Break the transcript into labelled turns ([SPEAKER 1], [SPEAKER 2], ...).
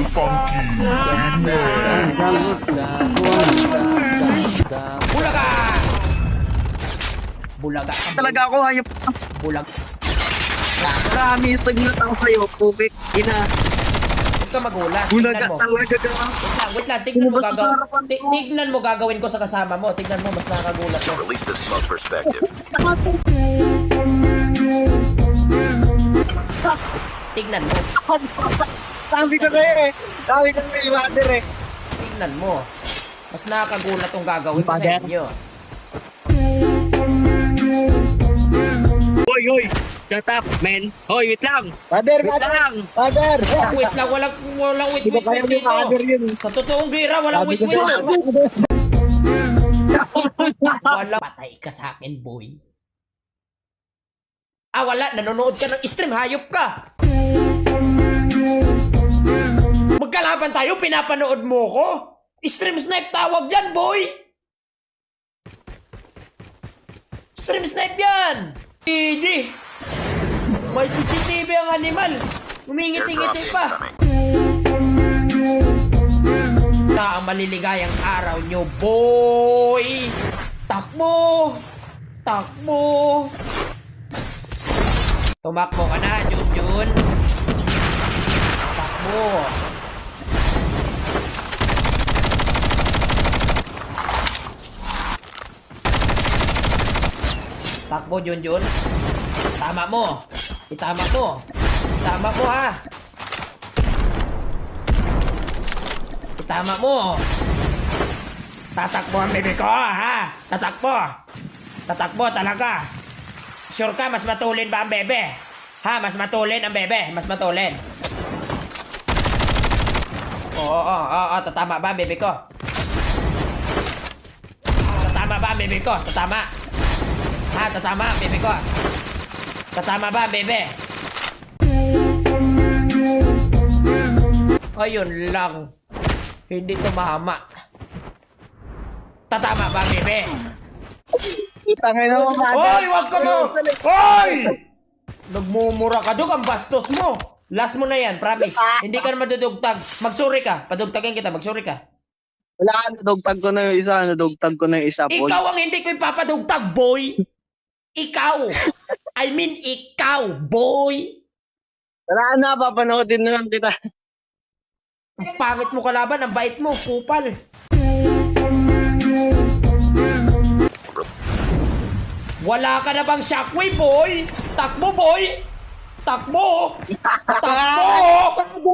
[SPEAKER 1] funky.
[SPEAKER 2] Bulaga! Bulaga ka.
[SPEAKER 3] Talaga ako, hayop.
[SPEAKER 2] Bulag.
[SPEAKER 3] Marami sagnat ako sa'yo, pupik. Ina.
[SPEAKER 2] Huwag ka magulat.
[SPEAKER 3] Bulaga
[SPEAKER 2] Tignan mo.
[SPEAKER 3] talaga ka.
[SPEAKER 2] Wait lang. Tignan mo gagawin. Tignan mo gagawin ko sa kasama mo. Tignan mo, mas nakagulat mo.
[SPEAKER 1] Release the smoke perspective.
[SPEAKER 2] Tignan mo.
[SPEAKER 3] Sabi ko na eh. Sabi ko na yung mother eh.
[SPEAKER 2] Tignan mo. Mas nakakagulat yung gagawin ko sa
[SPEAKER 3] Father.
[SPEAKER 2] inyo.
[SPEAKER 3] Hoy, hoy. Shut up, man. Hoy, wait lang. Father, wait lang. Father.
[SPEAKER 2] Wait lang. Walang
[SPEAKER 3] Hindi ko kaya
[SPEAKER 2] wait
[SPEAKER 3] yung father
[SPEAKER 2] dito.
[SPEAKER 3] yun.
[SPEAKER 2] Sa totoong gira, walang
[SPEAKER 3] Sabi
[SPEAKER 2] wait
[SPEAKER 3] ko sa
[SPEAKER 2] Wala. Patay ka sa akin, boy. Ah, wala. Nanonood ka ng stream. Hayop ka. Magkalaban tayo. Pinapanood mo ko. Stream snipe tawag dyan, boy. Stream snipe yan. Hindi. May CCTV ang animal. Humingiti-ngiti
[SPEAKER 1] Airdrop
[SPEAKER 2] pa.
[SPEAKER 1] incoming.
[SPEAKER 2] Na ang maliligayang araw nyo, boy. Takbo. Takbo. Tumakbo ka na, Junjun. Takbo. Takbo, Junjun. Tama mo. Itama mo. Itama mo, ha. Itama mo. Tatakbo ang bebe ko, ha. Tatakbo. Tatakbo talaga. Sure ka, mas matulin ba ang bebe? Ha, mas matulin ang bebe. Mas matulin. Oo, tatama ba ang bebe ko? Tatama ba ang bebe ko? Tatama. Ha, tatama ang bebe ko. Tatama ba ang bebe? Ayun lang. Hindi tumama. Tatama ba ang bebe?
[SPEAKER 3] Tangay na mo, father.
[SPEAKER 2] Hoy, wag ka mo! Hoy! Nagmumura ka dog, ang bastos mo. Last mo na yan, promise. Hindi ka na madudugtag. Magsuri ka. Padugtagin kita, magsuri ka.
[SPEAKER 3] Wala ka, nadugtag ko na yung isa. Nadugtag ko na yung isa, Paul.
[SPEAKER 2] Ikaw ang hindi ko ipapadugtag, boy. Ikaw. I mean, ikaw, boy.
[SPEAKER 3] Wala na, papanoodin na lang kita.
[SPEAKER 2] Ang pangit mo kalaban, ang bait mo, kupal. Wala ka na bang shockwave, boy? Takbo, boy! Takbo! Takbo!